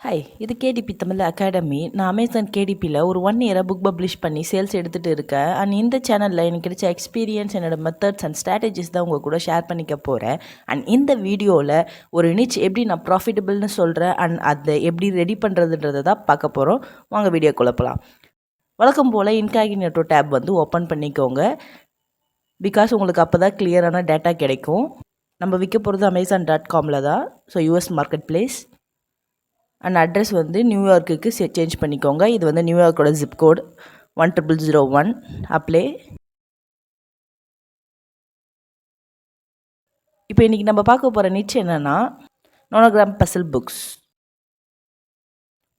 Hi, இது KDP Tamil academy. நான் Amazon கேடிபியில் ஒரு 1 இயராக புக் பப்ளிஷ் பண்ணி சேல்ஸ் எடுத்துகிட்டு இருக்கேன். அண்ட் இந்த சேனலில் எனக்கு கிடைச்ச எக்ஸ்பீரியன்ஸ், என்னோட மெத்தட்ஸ் அண்ட் ஸ்ட்ராட்டஜிஸ் தான் உங்கள் கூட ஷேர் பண்ணிக்க போகிறேன். அண்ட் இந்த வீடியோவில் ஒரு நிச் எப்படி நான் ப்ராஃபிட்டபிள்னு சொல்கிறேன் அண்ட் அதை எப்படி ரெடி பண்ணுறதுன்றதை தான் பார்க்க போகிறோம். வாங்க வீடியோ குழப்பலாம். வழக்கம் போல் இன்காகினேட்டோ டேப் வந்து ஓப்பன் பண்ணிக்கோங்க. பிகாஸ் உங்களுக்கு அப்போ தான் கிளியரான டேட்டா கிடைக்கும். நம்ம விற்க போகிறது Amazon.comல தான். So US market place and address வந்து நியூயார்க்குக்கு சேஞ்ச் பண்ணிக்கோங்க. இது வந்து நியூயார்க்கோட ஜிப் கோட் 10001. அப்ளை. இப்போ இன்றைக்கி நம்ம பார்க்க போகிற நிச் என்னென்னா நோனோகிராம் பசில் புக்ஸ்.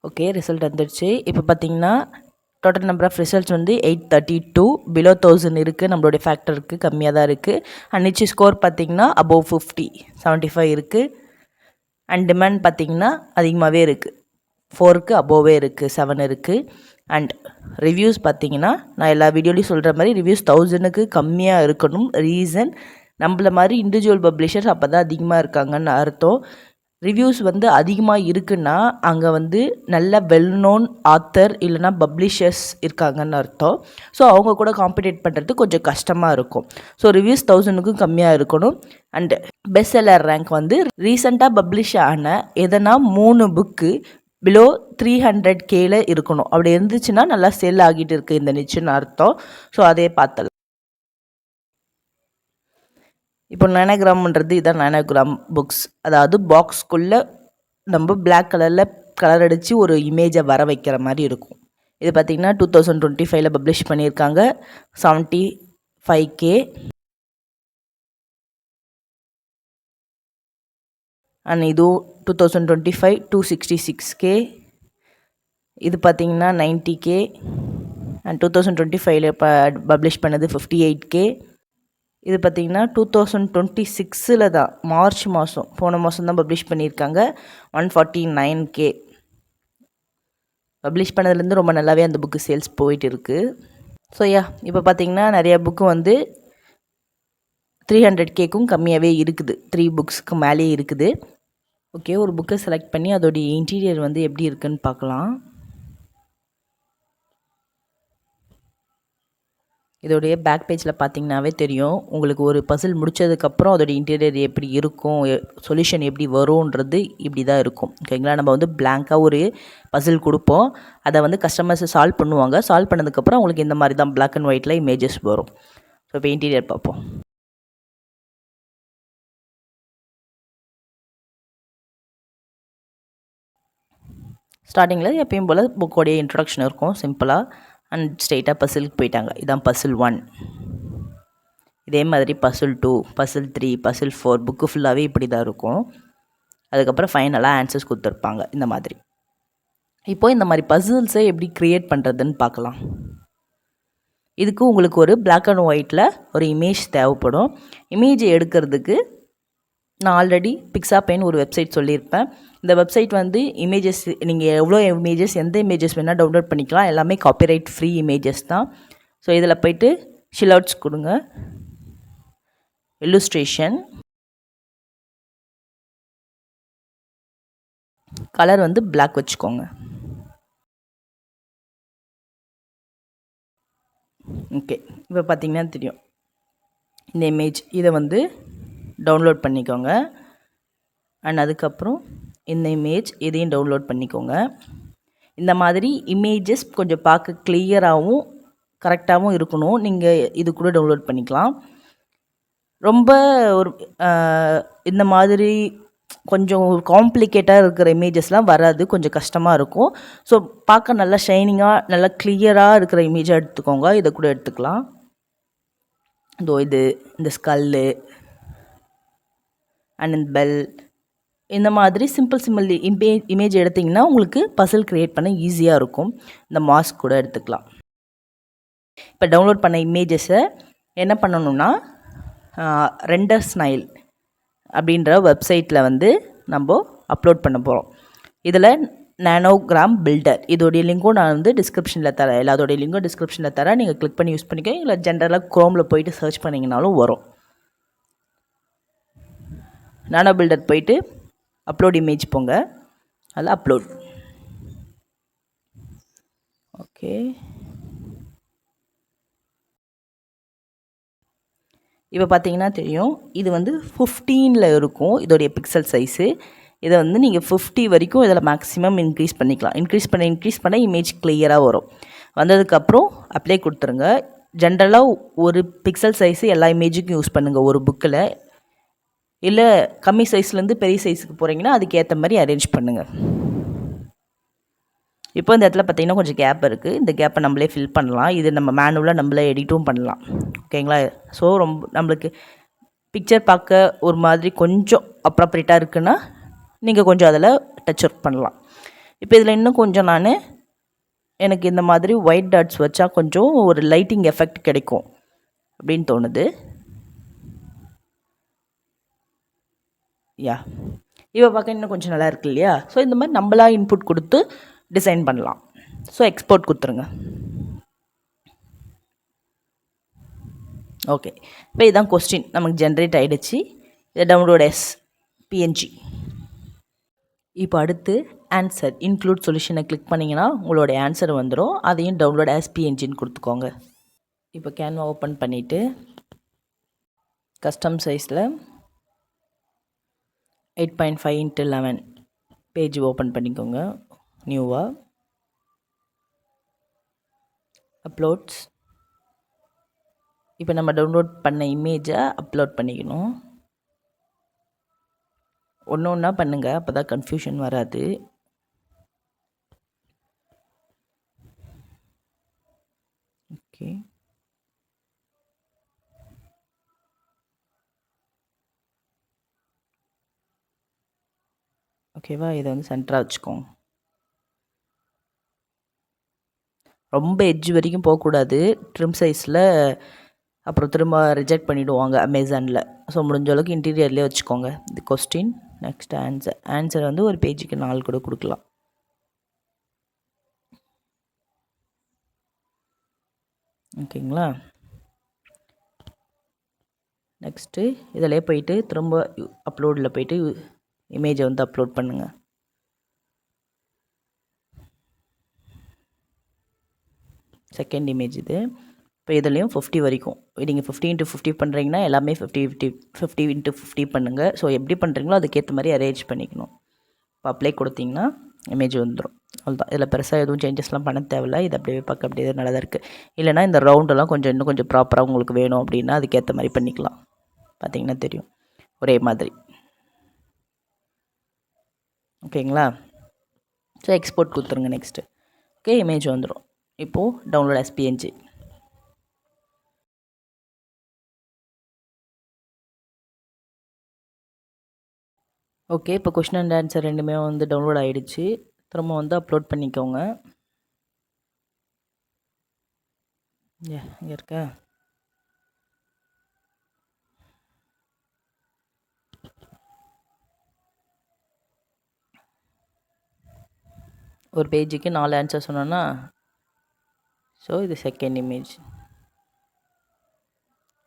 ஓகே, ரிசல்ட் வந்துடுச்சு. இப்போ பார்த்தீங்கன்னா டோட்டல் நம்பர் ஆஃப் ரிசல்ட்ஸ் வந்து 832. பிலோ 1000 இருக்குது. நம்மளுடைய ஃபேக்டருக்கு கம்மியாக தான் இருக்குது. அண்ட் நிச் ஸ்கோர் பார்த்திங்கன்னா அபோவ் 50, 75 இருக்குது. அண்ட் டிமாண்ட் பார்த்திங்கன்னா அதிகமாகவே இருக்குது. 4க்கு அபோவே இருக்குது, 7 இருக்குது. அண்ட் ரிவ்யூஸ் பார்த்திங்கன்னா நான் எல்லா வீடியோலையும் சொல்கிற மாதிரி ரிவ்யூஸ் 1000க்கு கம்மியாக இருக்கணும். ரீசன், நம்மள மாதிரி இண்டிவிஜுவல் பப்ளிஷர்ஸ் அப்போ தான் அதிகமாக இருக்காங்கன்னு அர்த்தம். ரிவ்யூஸ் வந்து அதிகமாக இருக்குன்னா அங்கே வந்து நல்ல வெல் நோன் ஆத்தர் இல்லைனா பப்ளிஷர்ஸ் இருக்காங்கன்னு அர்த்தம். ஸோ அவங்க கூட காம்படிட் பண்ணுறது கொஞ்சம் கஷ்டமாக இருக்கும். ஸோ ரிவ்யூஸ் 1000க்கும் கம்மியாக இருக்கணும். அண்டு பெஸ்ட் செல்லர் ரேங்க் வந்து ரீசெண்டாக பப்ளிஷ் ஆன எதனா 3 புக்கு பிலோ 300Kல இருக்கணும். அப்படி இருந்துச்சுன்னா நல்லா சேல் ஆகிட்டு இருக்குது இந்த நிச்சுன்னு அர்த்தம். ஸோ அதே பார்த்தலாம். இப்போ நானோகிராம்ன்றது இதான் நானோகிராம் புக்ஸ். அதாவது பாக்ஸ்குள்ளே நம்ம பிளாக் கலரில் கலர் அடித்து ஒரு இமேஜை வர வைக்கிற மாதிரி இருக்கும். இது பார்த்திங்கன்னா 2025ல் பப்ளிஷ் பண்ணியிருக்காங்க. 75K. அண்ட் இதுவும் 2025 266K. இது பார்த்திங்கன்னா 90K. அண்ட் 2025ல் பப்ளிஷ் பண்ணது 58K. இது பார்த்திங்கன்னா 2026ல் தான், மார்ச் மாதம், போன மாதம் தான் பப்ளிஷ் பண்ணியிருக்காங்க. 149K. பப்ளிஷ் பண்ணதுலேருந்து ரொம்ப நல்லாவே அந்த புக்கு சேல்ஸ் போயிட்டு இருக்குது. ஸோ இப்போ பார்த்திங்கன்னா நிறையா புக்கு வந்து 300Kக்கும் கம்மியாகவே இருக்குது. 3 புக்ஸ்க்கு மேலே இருக்குது. ஓகே, ஒரு புக்கை செலக்ட் பண்ணி அதோடைய இன்டீரியர் வந்து எப்படி இருக்குன்னு பார்க்கலாம். இதோடைய பேக் பேஜில் பார்த்திங்கனாவே தெரியும் உங்களுக்கு. ஒரு பசில் முடித்ததுக்கப்புறம் அதோடைய இன்டீரியர் எப்படி இருக்கும், சொல்யூஷன் எப்படி வரும்ன்றது இப்படி தான் இருக்கும். ஓகேங்களா, நம்ம வந்து பிளாங்காக ஒரு பசில் கொடுப்போம். அதை வந்து கஸ்டமர்ஸ் சால்வ் பண்ணுவாங்க. சால்வ் பண்ணதுக்கப்புறம் உங்களுக்கு இந்த மாதிரி தான் பிளாக் அண்ட் ஒயிட்டில் இமேஜஸ் வரும். ஸோ இப்போ இன்டீரியர் பார்ப்போம். ஸ்டார்டிங்கில் எப்பயும் போல் புக்கோடைய இன்ட்ரடக்ஷன் இருக்கும் சிம்பிளாக. அண்ட் ஸ்ட்ரெயிட்டாக பசிலுக்கு போயிட்டாங்க. இதான் பசில் 1. இதே மாதிரி பசில் 2, பசில் 3, பசில் 4 புக்கு ஃபுல்லாகவே இப்படி தான் இருக்கும். அதுக்கப்புறம் ஃபைனலாக ஆன்சர்ஸ் கொடுத்துருப்பாங்க இந்த மாதிரி. இப்போது இந்த மாதிரி பசில்ஸை எப்படி க்ரியேட் பண்ணுறதுன்னு பார்க்கலாம். இதுக்கு உங்களுக்கு ஒரு பிளாக் அண்ட் ஒயிட்டில் ஒரு இமேஜ் தேவைப்படும். இமேஜை எடுக்கிறதுக்கு நான் ஆல்ரெடி பிக்ஸாபேன்னு ஒரு வெப்சைட் சொல்லியிருப்பேன். இந்த வெப்சைட் வந்து இமேஜஸ் நீங்கள் எவ்வளோ இமேஜஸ், எந்த இமேஜஸ் வேணால் டவுன்லோட் பண்ணிக்கலாம். எல்லாமே காப்பிரைட் ஃப்ரீ இமேஜஸ் தான். ஸோ இதில் போய்ட்டு ஷில்அவுட்ஸ் கொடுங்க. இல்லுஸ்ட்ரேஷன் கலர் வந்து பிளாக் வச்சுக்கோங்க. ஓகே, இப்போ பார்த்தீங்கன்னா தெரியும் இந்த இமேஜ். இதை வந்து டவுன்லோட் பண்ணிக்கோங்க. அண்ட் அதுக்கப்புறம் இந்த இமேஜ் இதையும் டவுன்லோட் பண்ணிக்கோங்க. இந்த மாதிரி இமேஜஸ் கொஞ்சம் பார்க்க கிளியராகவும் கரெக்டாகவும் இருக்கணும். நீங்கள் இது கூட டவுன்லோட் பண்ணிக்கலாம். ரொம்ப ஒரு இந்த மாதிரி கொஞ்சம் காம்ப்ளிகேட்டாக இருக்கிற இமேஜஸ்லாம் வராது, கொஞ்சம் கஷ்டமாக இருக்கும். ஸோ பார்க்க நல்லா ஷைனிங்காக நல்லா கிளியராக இருக்கிற இமேஜாக எடுத்துக்கோங்க. இதை கூட எடுத்துக்கலாம். இதோ இது இந்த ஸ்கல்லு அண்ட் இந்த பெல், இந்த மாதிரி சிம்பிள் இமேஜ் எடுத்திங்கன்னா உங்களுக்கு பசில் க்ரியேட் பண்ண ஈஸியாக இருக்கும். இந்த மாஸ்க் கூட எடுத்துக்கலாம். இப்போ டவுன்லோட் பண்ண இமேஜஸை என்ன பண்ணணும்னா ரெண்டர் ஸ்னைல் அப்படின்ற வெப்சைட்டில் வந்து நம்ம அப்லோட் பண்ண போகிறோம். இதில் நானோகிராம் பில்டர் இதோடைய லிங்க்கும் நான் வந்து டிஸ்கிரிப்ஷனில் தரேன். எல்லாத்தோடைய லிங்க்கும் டிஸ்கிரிப்ஷனில் தரேன். நீங்கள் கிளிக் பண்ணி யூஸ் பண்ணிக்க. இல்லை ஜென்ரலாக க்ரோமில் போயிட்டு சர்ச் பண்ணிங்கனாலும் வரும். நானோ பில்டர் போயிட்டு அப்லோட் இமேஜ் போங்க. அதில் அப்லோட் ஓகே, இப்போ பார்த்தீங்கன்னா தெரியும், இது வந்து 15ல் இருக்கும் இதோடைய பிக்சல் சைஸு. இதை வந்து நீங்கள் 50 வரைக்கும் இதில் மேக்ஸிமம் இன்க்ரீஸ் பண்ணிக்கலாம். இன்க்ரீஸ் பண்ண இமேஜ் கிளியராக வரும். வந்ததுக்கப்புறம் அப்ளை கொடுத்துருங்க. ஜென்ரலாக ஒரு பிக்சல் சைஸு எல்லா இமேஜுக்கும் யூஸ் பண்ணுங்கள் ஒரு புக்கில். இல்லை கம்மி சைஸ்லேருந்து பெரிய சைஸுக்கு போகிறீங்கன்னா அதுக்கேற்ற மாதிரி அரேஞ்ச் பண்ணுங்கள். இப்போ இந்த இடத்துல பார்த்திங்கன்னா கொஞ்சம் கேப் இருக்குது. இந்த கேப்பை நம்மளே ஃபில் பண்ணலாம். இது நம்ம மேனுவலாக நம்மளே எடிட்டும் பண்ணலாம். ஓகேங்களா? ஸோ ரொம்ப நம்மளுக்கு பிக்சர் பார்க்க ஒரு மாதிரி கொஞ்சம் அப்ராப்ரியேட்டாக இருக்குன்னா நீங்கள் கொஞ்சம் அதில் டச் அப் பண்ணலாம். இப்போ இதில் இன்னும் கொஞ்சம் எனக்கு இந்த மாதிரி ஒயிட் டாட்ஸ் வச்சா கொஞ்சம் ஒரு லைட்டிங் எஃபெக்ட் கிடைக்கும் அப்படின்னு தோணுது. யா, இப்போ பார்க்க இன்னும் கொஞ்சம் நல்லா இருக்கு இல்லையா? ஸோ இந்த மாதிரி நம்மளா இன்புட் கொடுத்து டிசைன் பண்ணலாம். ஸோ எக்ஸ்போர்ட் கொடுத்துருங்க. ஓகே, இப்போ இதுதான் கொஸ்டின் நமக்கு ஜென்ரேட் ஆகிடுச்சு. இதை டவுன்லோட் பிஎன்ஜி. இப்போ அடுத்து ஆன்சர் இன்க்ளூட் சொல்யூஷனை கிளிக் பண்ணிங்கன்னா உங்களோட ஆன்சர் வந்துடும். அதையும் டவுன்லோட் பிஎன்ஜின்னு கொடுத்துக்கோங்க. இப்போ கேன்வா ஓப்பன் பண்ணிவிட்டு கஸ்டம் சைஸில் 8.5x11 பேஜ் ஓப்பன் பண்ணிக்கோங்க. நியூவாக அப்லோட்ஸ். இப்போ நம்ம டவுன்லோட் பண்ண இமேஜை அப்லோட் பண்ணிக்கணும். ஒன்று ஒன்றா பண்ணுங்கள், அப்போ தான் கன்ஃபியூஷன் வராது. ஓகே, ஓகேவா? இதை வந்து சென்டராக வச்சுக்கோங்க. ரொம்ப எட்ஜ் வரைக்கும் போகக்கூடாது. ட்ரிம் சைஸில் அப்புறம் திரும்ப ரிஜெக்ட் பண்ணிவிடுவாங்க அமேசானில். ஸோ முடிஞ்ச அளவுக்கு இன்டீரியர்லேயே வச்சுக்கோங்க. இது கொஸ்டின். நெக்ஸ்ட் ஆன்சர் வந்து ஒரு பேஜுக்கு 4 கூட கொடுக்கலாம். ஓகேங்களா? நெக்ஸ்ட்டு இதிலே போயிட்டு திரும்ப அப்லோடில் போயிட்டு இமேஜை வந்து அப்லோட் பண்ணுங்கள். செகண்ட் இமேஜ் இது. இப்போ இதுலேயும் 50 வரைக்கும் நீங்கள் 50x50 பண்ணுறீங்கன்னா எல்லாமே 50x50 பண்ணுங்கள். ஸோ எப்படி பண்ணுறீங்களோ அதுக்கேற்ற மாதிரி அரேஞ்ச் பண்ணிக்கணும். இப்போ அப்ளை கொடுத்தீங்கன்னா இமேஜ் வந்துடும். அவ்வளோதான். இதில் பெருசாக எதுவும் சேஞ்சஸ்லாம் பண்ண தேவையில்ல. இது அப்படியே பார்க்க அப்படியே நல்லா தான் இருக்குது. இல்லைனா இந்த ரவுண்டெல்லாம் இன்னும் கொஞ்சம் ப்ராப்பராக உங்களுக்கு வேணும் அப்படின்னா அதுக்கேற்ற மாதிரி பண்ணிக்கலாம். பார்த்தீங்கன்னா தெரியும் ஒரே மாதிரி. ஓகேங்களா? ஸோ எக்ஸ்போர்ட் கொடுத்துருங்க. நெக்ஸ்ட்டு ஓகே, இமேஜ் வந்துடும். இப்போது டவுன்லோட் பிஎன்ஜி. ஓகே, இப்போ கொஸ்டின் அண்ட் ஆன்சர் ரெண்டுமே வந்து டவுன்லோட் ஆகிடுச்சு. திரும்ப வந்து அப்லோட் பண்ணிக்கோங்க. இங்கே இருக்கா? ஒரு பேஜுக்கு 4 ஆன்சர் சொன்னோன்னா, ஸோ இது செகண்ட் இமேஜ்.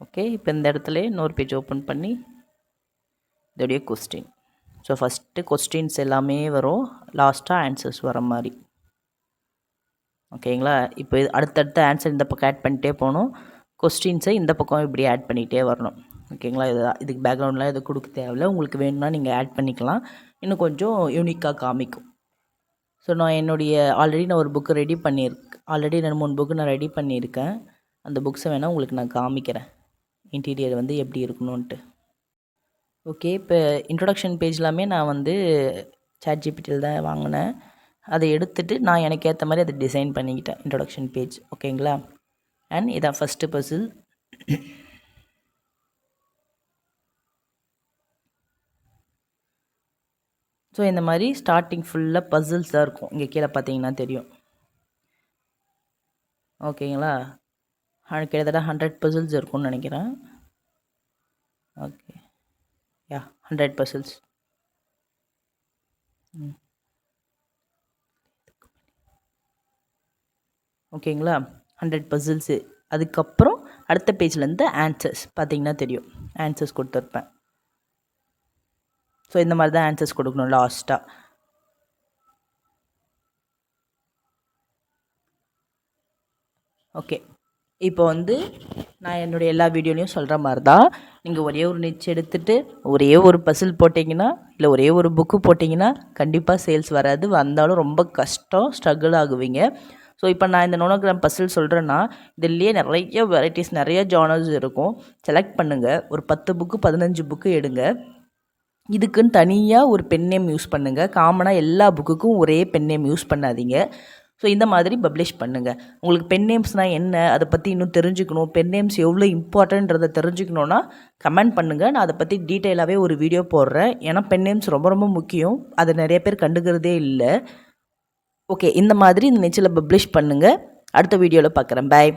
ஓகே, இப்போ இந்த இடத்துல இன்னொரு பேஜ் ஓப்பன் பண்ணி இதோடைய கொஸ்டின். ஸோ ஃபஸ்ட்டு கொஸ்டின்ஸ் எல்லாமே வரும், லாஸ்ட்டாக ஆன்சர்ஸ் வர மாதிரி. ஓகேங்களா? இப்போ அடுத்தடுத்த ஆன்சர் இந்த பக்கம் ஆட் பண்ணிகிட்டே போகணும். கொஸ்டின்ஸை இந்த பக்கம் இப்படி ஆட் பண்ணிகிட்டே வரணும். ஓகேங்களா? இதுக்கு பேக்ரவுண்ட்லாம் எதுவும் கொடுக்க தேவையில்ல. உங்களுக்கு வேணும்னா நீங்கள் ஆட் பண்ணிக்கலாம். இன்னும் கொஞ்சம் யூனிக்காக காமிக்கும். ஸோ நான் ஆல்ரெடி நான் ஒரு புக்கு ரெடி பண்ணியிருக்கேன். ஆல்ரெடி 2-3 புக்கு நான் ரெடி பண்ணியிருக்கேன். அந்த புக்ஸை வேணால் உங்களுக்கு நான் காமிக்கிறேன், இன்டீரியர் வந்து எப்படி இருக்கணுன்ட்டு. ஓகே, இப்போ இன்ட்ரொடக்ஷன் பேஜ் எல்லாமே நான் வந்து ChatGPTயில் தான் வாங்கினேன். அதை எடுத்துகிட்டு நான் எனக்கு ஏற்ற மாதிரி அதை டிசைன் பண்ணிக்கிட்டேன் இன்ட்ரொடக்ஷன் பேஜ். ஓகேங்களா? அண்ட் இதான் ஃபஸ்ட்டு பசில். ஸோ இந்த மாதிரி ஸ்டார்டிங் ஃபுல்லாக பசில்ஸ் தான் இருக்கும். இங்கே கீழே பார்த்தீங்கன்னா தெரியும். ஓகேங்களா? கிட்டத்தட்ட 100 பசில்ஸ் இருக்கும்னு நினைக்கிறேன். ஓகே, யா 100 பசில்ஸ். ஓகேங்களா? 100 பசில்ஸு. அதுக்கப்புறம் அடுத்த பேஜ்லேருந்து ஆன்சர்ஸ் பார்த்தீங்கன்னா தெரியும். ஆன்சர்ஸ் கொடுத்துருப்பேன். ஸோ இந்த மாதிரி தான் ஆன்சர்ஸ் கொடுக்கணும் லாஸ்ட்டாக. ஓகே, இப்போ வந்து நான் என்னுடைய எல்லா வீடியோலையும் சொல்கிற மாதிரி தான், நீங்கள் ஒரே ஒரு நிச் எடுத்துகிட்டு ஒரே ஒரு பசில் போட்டிங்கன்னா இல்லை ஒரே ஒரு புக்கு போட்டிங்கன்னா கண்டிப்பாக சேல்ஸ் வராது. வந்தாலும் ரொம்ப கஷ்டம், ஸ்ட்ரகிள் ஆகுவீங்க. ஸோ இப்போ நான் இந்த நோனோகிராம் பசில் சொல்கிறேன்னா இதுலேயே நிறைய வெரைட்டிஸ், நிறைய ஜானர்ஸ் இருக்கும். செலக்ட் பண்ணுங்கள். ஒரு 10 புக்கு 15 புக்கு எடுங்க. இதுக்குன்னு தனியாக ஒரு பென் நேம் யூஸ் பண்ணுங்கள். காமனாக எல்லா புக்குக்கும் ஒரே பென் நேம் யூஸ் பண்ணாதீங்க. ஸோ இந்த மாதிரி பப்ளிஷ் பண்ணுங்கள். உங்களுக்கு பென் நேம்ஸ்னால் என்ன, அதை பற்றி இன்னும் தெரிஞ்சுக்கணும், பென் நேம்ஸ் எவ்வளோ இம்பார்ட்டன்றதை தெரிஞ்சுக்கணுன்னா கமெண்ட் பண்ணுங்கள். நான் அதை பற்றி டீட்டெயிலாகவே ஒரு வீடியோ போடுறேன். ஏன்னா பென் நேம்ஸ் ரொம்ப ரொம்ப முக்கியம். அதை நிறைய பேர் கண்டுக்கிறதே இல்லை. ஓகே, இந்த மாதிரி இந்த நிச்சில் பப்ளிஷ் பண்ணுங்கள். அடுத்த வீடியோவில் பார்க்குறேன். பாய்.